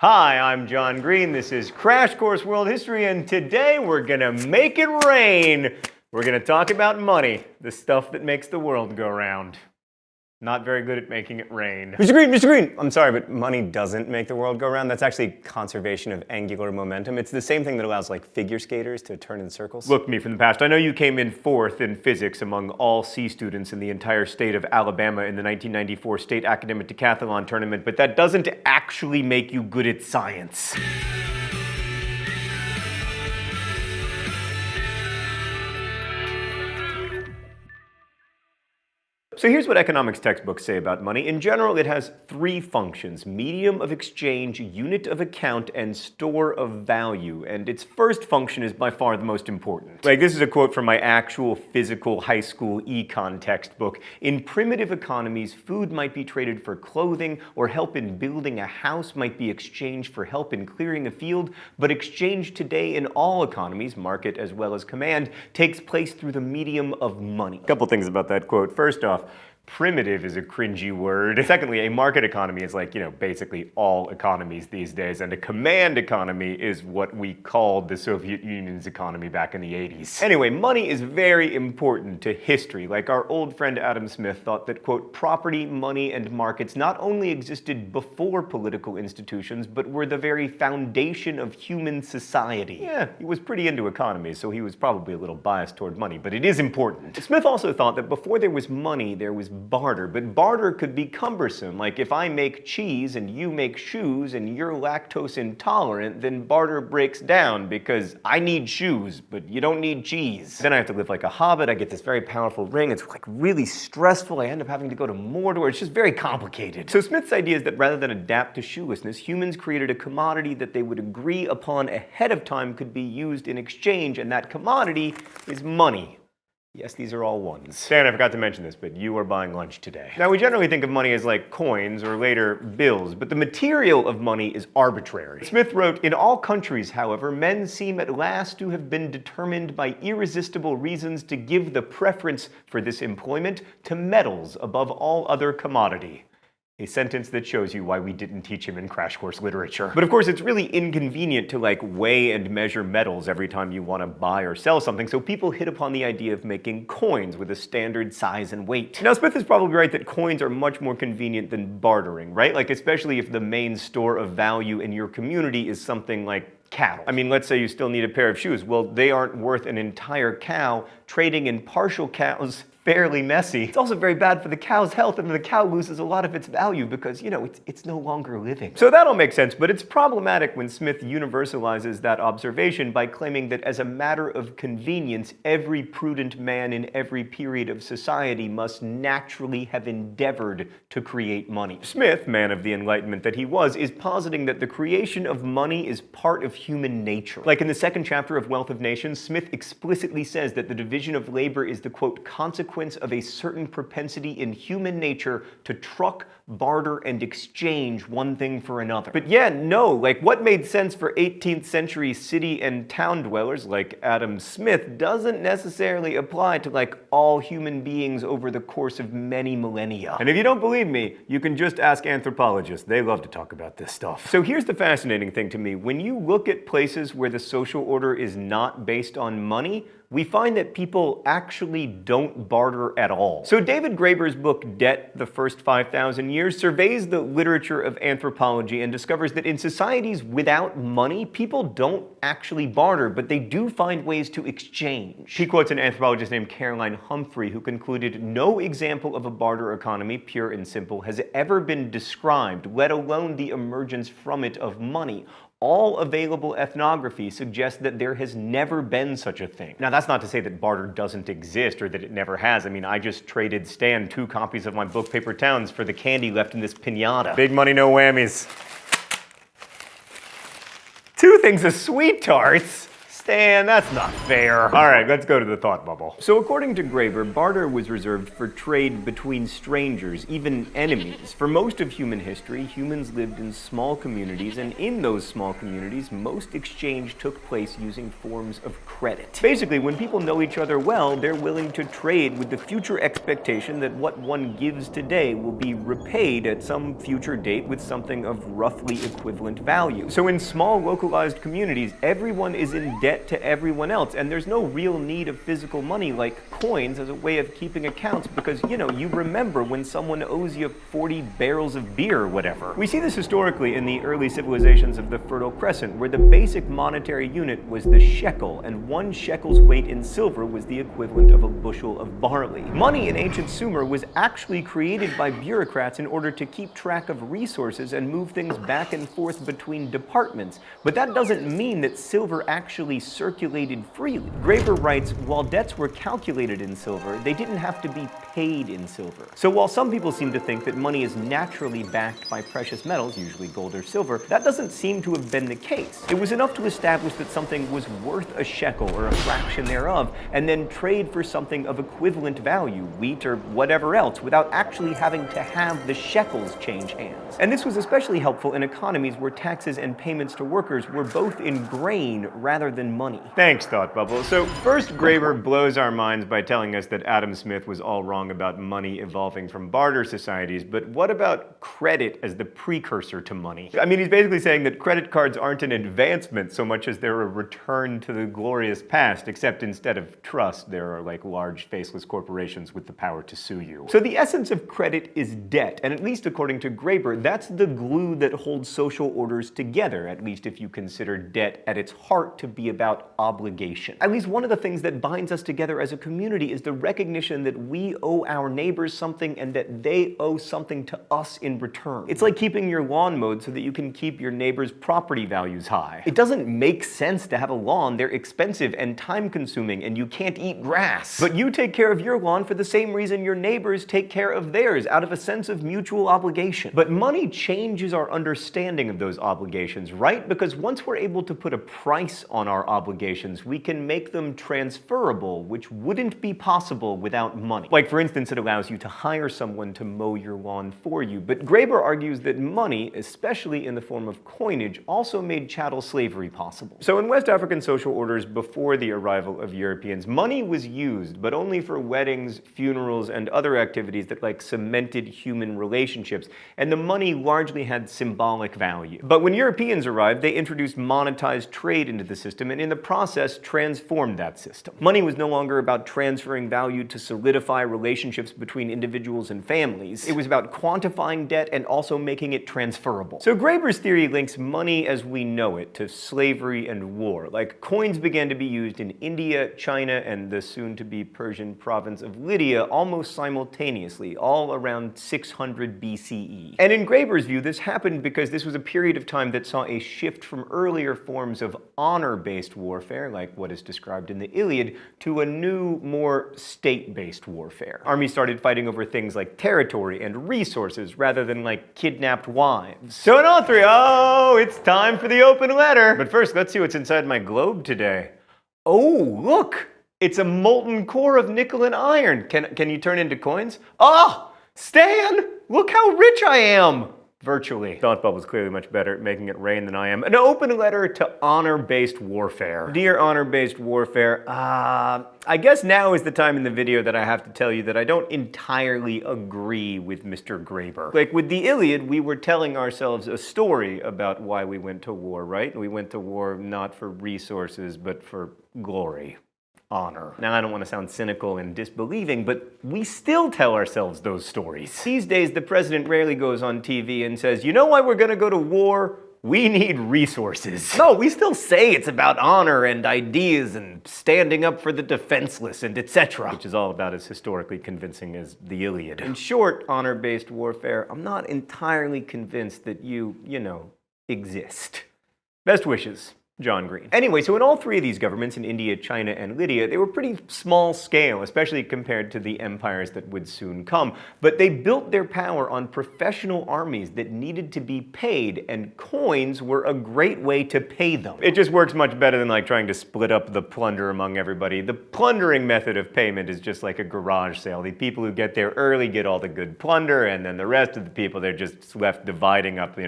Hi, I'm John Green. This is Crash Course World History, and today we're gonna make it rain. We're gonna talk about money, the stuff that makes the world go round. Not very good at making it rain. Mr. Green! I'm sorry, but money doesn't make the world go round. That's actually conservation of angular momentum. It's the same thing that allows, like, figure skaters to turn in circles. Look, me from the past, I know you came in 4th in physics among all C students in the entire state of Alabama in the 1994 State Academic Decathlon Tournament, but that doesn't actually make you good at science. So here's what economics textbooks say about money. In general, it has 3 functions: medium of exchange, unit of account, and store of value. And its first function is by far the most important. Like, this is a quote from my actual physical high school econ textbook. In primitive economies, food might be traded for clothing, or help in building a house might be exchanged for help in clearing a field. But exchange today in all economies, market as well as command, takes place through the medium of money. A couple things about that quote. First off, primitive is a cringy word. Secondly, a market economy is like, basically all economies these days, and a command economy is what we called the Soviet Union's economy back in the 80s. Anyway, money is very important to history. Like, our old friend Adam Smith thought that, quote, property, money, and markets not only existed before political institutions, but were the very foundation of human society. Yeah, he was pretty into economies, so he was probably a little biased toward money, but it is important. Smith also thought that before there was money, there was barter, but barter could be cumbersome. Like, if I make cheese and you make shoes and you're lactose intolerant, then barter breaks down because I need shoes, but you don't need cheese. Then I have to live like a hobbit. I get this very powerful ring. It's like really stressful. I end up having to go to Mordor. It's just very complicated. So Smith's idea is that rather than adapt to shoelessness, humans created a commodity that they would agree upon ahead of time could be used in exchange, and that commodity is money. Yes, these are all ones. Dan, I forgot to mention this, but you are buying lunch today. Now, we generally think of money as like coins or later bills, but the material of money is arbitrary. Smith wrote, "In all countries, however, men seem at last to have been determined by irresistible reasons to give the preference for this employment to metals above all other commodity." A sentence that shows you why we didn't teach him in Crash Course literature. But of course, it's really inconvenient to weigh and measure metals every time you want to buy or sell something, so people hit upon the idea of making coins with a standard size and weight. Now, Smith is probably right that coins are much more convenient than bartering, right? Like, especially if the main store of value in your community is something like cattle. I mean, let's say you still need a pair of shoes. Well, they aren't worth an entire cow. Trading in partial cows, fairly messy. It's also very bad for the cow's health, and the cow loses a lot of its value because, it's no longer living. So that'll make sense, but it's problematic when Smith universalizes that observation by claiming that as a matter of convenience, every prudent man in every period of society must naturally have endeavored to create money. Smith, man of the Enlightenment that he was, is positing that the creation of money is part of human nature. Like in the 2nd chapter of Wealth of Nations, Smith explicitly says that the division of labor is the, quote, consequence of a certain propensity in human nature to truck, barter, and exchange one thing for another. But yeah, no, what made sense for 18th century city and town dwellers like Adam Smith doesn't necessarily apply to all human beings over the course of many millennia. And if you don't believe me, you can just ask anthropologists. They love to talk about this stuff. So here's the fascinating thing to me. When you look at places where the social order is not based on money, we find that people actually don't barter at all. So David Graeber's book, Debt, The First 5,000 Years, surveys the literature of anthropology and discovers that in societies without money, people don't actually barter, but they do find ways to exchange. He quotes an anthropologist named Caroline Humphrey, who concluded, "No example of a barter economy, pure and simple, has ever been described, let alone the emergence from it of money. All available ethnography suggests that there has never been such a thing." Now, that's not to say that barter doesn't exist or that it never has. I mean, I just traded Stan 2 copies of my book, Paper Towns, for the candy left in this piñata. Big money, no whammies. 2 things of sweet tarts? Stan, that's not fair. All right, let's go to the thought bubble. So according to Graeber, barter was reserved for trade between strangers, even enemies. For most of human history, humans lived in small communities, and in those small communities, most exchange took place using forms of credit. Basically, when people know each other well, they're willing to trade with the future expectation that what one gives today will be repaid at some future date with something of roughly equivalent value. So in small localized communities, everyone is in debt to everyone else, and there's no real need of physical money like coins as a way of keeping accounts because, you remember when someone owes you 40 barrels of beer or whatever. We see this historically in the early civilizations of the Fertile Crescent, where the basic monetary unit was the shekel, and 1 shekel's weight in silver was the equivalent of a bushel of barley. Money in ancient Sumer was actually created by bureaucrats in order to keep track of resources and move things back and forth between departments, but that doesn't mean that silver actually circulated freely. Graeber writes, while debts were calculated in silver, they didn't have to be paid in silver. So while some people seem to think that money is naturally backed by precious metals, usually gold or silver, that doesn't seem to have been the case. It was enough to establish that something was worth a shekel or a fraction thereof, and then trade for something of equivalent value, wheat or whatever else, without actually having to have the shekels change hands. And this was especially helpful in economies where taxes and payments to workers were both in grain rather than money. Thanks, Thought Bubble. So first, Graeber blows our minds by telling us that Adam Smith was all wrong about money evolving from barter societies, but what about credit as the precursor to money? I mean, he's basically saying that credit cards aren't an advancement so much as they're a return to the glorious past, except instead of trust, there are like large faceless corporations with the power to sue you. So the essence of credit is debt, and at least according to Graeber, that's the glue that holds social orders together, at least if you consider debt at its heart to be about obligation. At least one of the things that binds us together as a community is the recognition that we owe our neighbors something and that they owe something to us in return. It's like keeping your lawn mowed so that you can keep your neighbor's property values high. It doesn't make sense to have a lawn. They're expensive and time-consuming, and you can't eat grass. But you take care of your lawn for the same reason your neighbors take care of theirs, out of a sense of mutual obligation. But money changes our understanding of those obligations, right? Because once we're able to put a price on our obligations, we can make them transferable, which wouldn't be possible without money. Like, for instance, it allows you to hire someone to mow your lawn for you. But Graeber argues that money, especially in the form of coinage, also made chattel slavery possible. So in West African social orders before the arrival of Europeans, money was used, but only for weddings, funerals, and other activities that cemented human relationships, and the money largely had symbolic value. But when Europeans arrived, they introduced monetized trade into the system, and in the process transformed that system. Money was no longer about transferring value to solidify relationships between individuals and families. It was about quantifying debt and also making it transferable. So Graeber's theory links money as we know it to slavery and war. Like, coins began to be used in India, China, and the soon-to-be Persian province of Lydia almost simultaneously, all around 600 BCE. And in Graeber's view, this happened because this was a period of time that saw a shift from earlier forms of honor-based warfare, like what is described in the Iliad, to a new, more state-based warfare. Armies started fighting over things like territory and resources rather than kidnapped wives. So in all three, it's time for the open letter. But first, let's see what's inside my globe today. Oh, look! It's a molten core of nickel and iron. Can you turn into coins? Oh, Stan! Look how rich I am! Virtually. Thought Bubble's clearly much better at making it rain than I am. An open letter to honor-based warfare. Dear honor-based warfare, I guess now is the time in the video that I have to tell you that I don't entirely agree with Mr. Graeber. Like with the Iliad, we were telling ourselves a story about why we went to war, right? We went to war not for resources, but for glory. Honor. Now, I don't want to sound cynical and disbelieving, but we still tell ourselves those stories. These days, the president rarely goes on TV and says, you know why we're going to go to war? We need resources. No, we still say it's about honor and ideas and standing up for the defenseless and etc. Which is all about as historically convincing as the Iliad. In short, honor-based warfare, I'm not entirely convinced that you exist. Best wishes. John Green. Anyway, so in all three of these governments, in India, China, and Lydia, they were pretty small scale, especially compared to the empires that would soon come. But they built their power on professional armies that needed to be paid, and coins were a great way to pay them. It just works much better than like trying to split up the plunder among everybody. The plundering method of payment is just like a garage sale. The people who get there early get all the good plunder, and then the rest of the people, they're just left dividing up,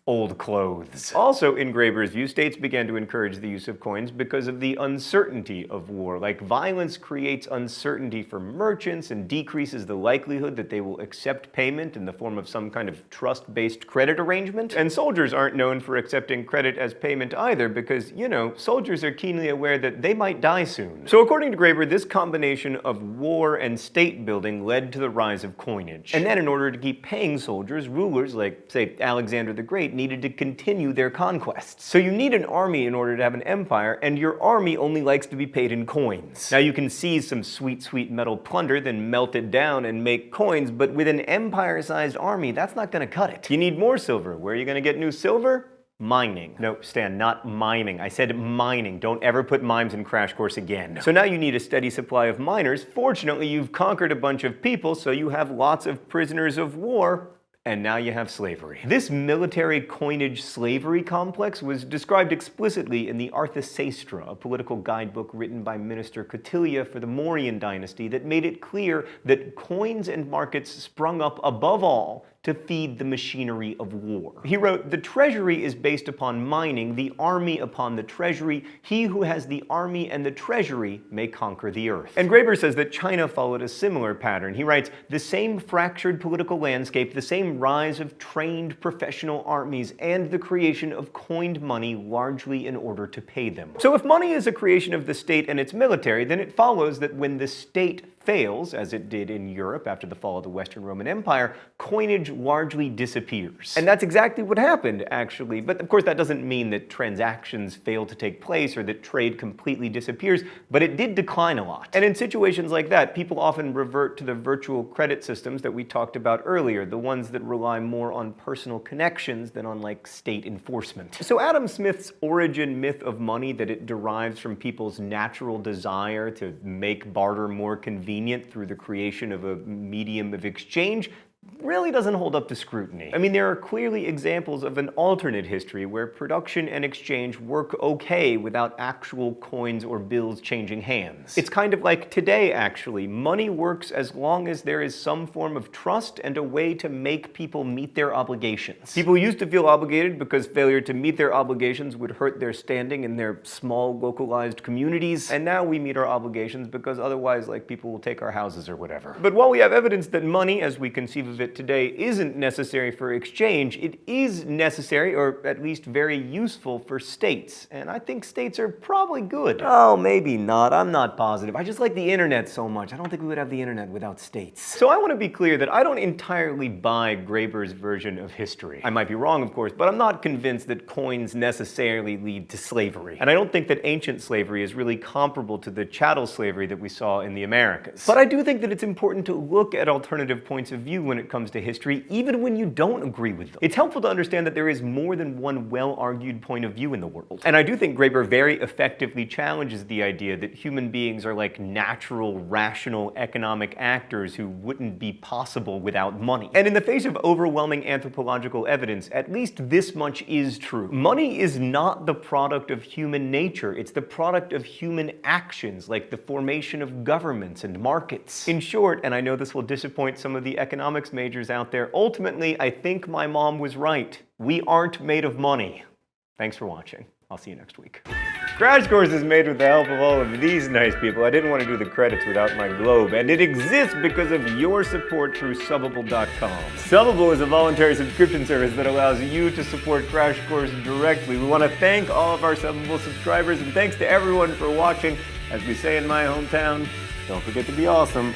old clothes. Also, in Graeber's view, states began to encourage the use of coins because of the uncertainty of war. Like, violence creates uncertainty for merchants and decreases the likelihood that they will accept payment in the form of some kind of trust-based credit arrangement. And soldiers aren't known for accepting credit as payment either because, soldiers are keenly aware that they might die soon. So according to Graeber, this combination of war and state building led to the rise of coinage. And then in order to keep paying soldiers, rulers like, say, Alexander the Great needed to continue their conquests. So you need an army in order to have an empire, and your army only likes to be paid in coins. Now you can seize some sweet, sweet metal plunder, then melt it down and make coins, but with an empire-sized army, that's not gonna cut it. You need more silver. Where are you gonna get new silver? Mining. No, Stan, not miming. I said mining. Don't ever put mimes in Crash Course again. So now you need a steady supply of miners. Fortunately, you've conquered a bunch of people, so you have lots of prisoners of war. And now you have slavery. This military coinage slavery complex was described explicitly in the Arthasastra, a political guidebook written by Minister Kautilya for the Mauryan dynasty that made it clear that coins and markets sprung up above all to feed the machinery of war. He wrote, "The treasury is based upon mining, the army upon the treasury. He who has the army and the treasury may conquer the earth." And Graeber says that China followed a similar pattern. He writes, "The same fractured political landscape, the same rise of trained professional armies, and the creation of coined money largely in order to pay them." So if money is a creation of the state and its military, then it follows that when the state fails, as it did in Europe after the fall of the Western Roman Empire, coinage largely disappears. And that's exactly what happened, actually. But of course, that doesn't mean that transactions fail to take place or that trade completely disappears, but it did decline a lot. And in situations like that, people often revert to the virtual credit systems that we talked about earlier, the ones that rely more on personal connections than on, like, state enforcement. So Adam Smith's origin myth of money, that it derives from people's natural desire to make barter more convenient through the creation of a medium of exchange, really doesn't hold up to scrutiny. I mean, there are clearly examples of an alternate history where production and exchange work okay without actual coins or bills changing hands. It's kind of like today, actually. Money works as long as there is some form of trust and a way to make people meet their obligations. People used to feel obligated because failure to meet their obligations would hurt their standing in their small, localized communities, and now we meet our obligations because otherwise, like, people will take our houses or whatever. But while we have evidence that money, as we conceive of it today, isn't necessary for exchange, it is necessary, or at least very useful, for states. And I think states are probably good. Oh, maybe not. I'm not positive. I just like the internet so much. I don't think we would have the internet without states. So I want to be clear that I don't entirely buy Graeber's version of history. I might be wrong, of course, but I'm not convinced that coins necessarily lead to slavery. And I don't think that ancient slavery is really comparable to the chattel slavery that we saw in the Americas. But I do think that it's important to look at alternative points of view when it comes to history, even when you don't agree with them. It's helpful to understand that there is more than one well-argued point of view in the world. And I do think Graeber very effectively challenges the idea that human beings are like natural, rational, economic actors who wouldn't be possible without money. And in the face of overwhelming anthropological evidence, at least this much is true. Money is not the product of human nature. It's the product of human actions, like the formation of governments and markets. In short, and I know this will disappoint some of the economics majors out there, ultimately, I think my mom was right. We aren't made of money. Thanks for watching. I'll see you next week. Crash Course is made with the help of all of these nice people. I didn't want to do the credits without my globe, and it exists because of your support through Subbable.com. Subbable is a voluntary subscription service that allows you to support Crash Course directly. We want to thank all of our Subbable subscribers, and thanks to everyone for watching. As we say in my hometown, don't forget to be awesome.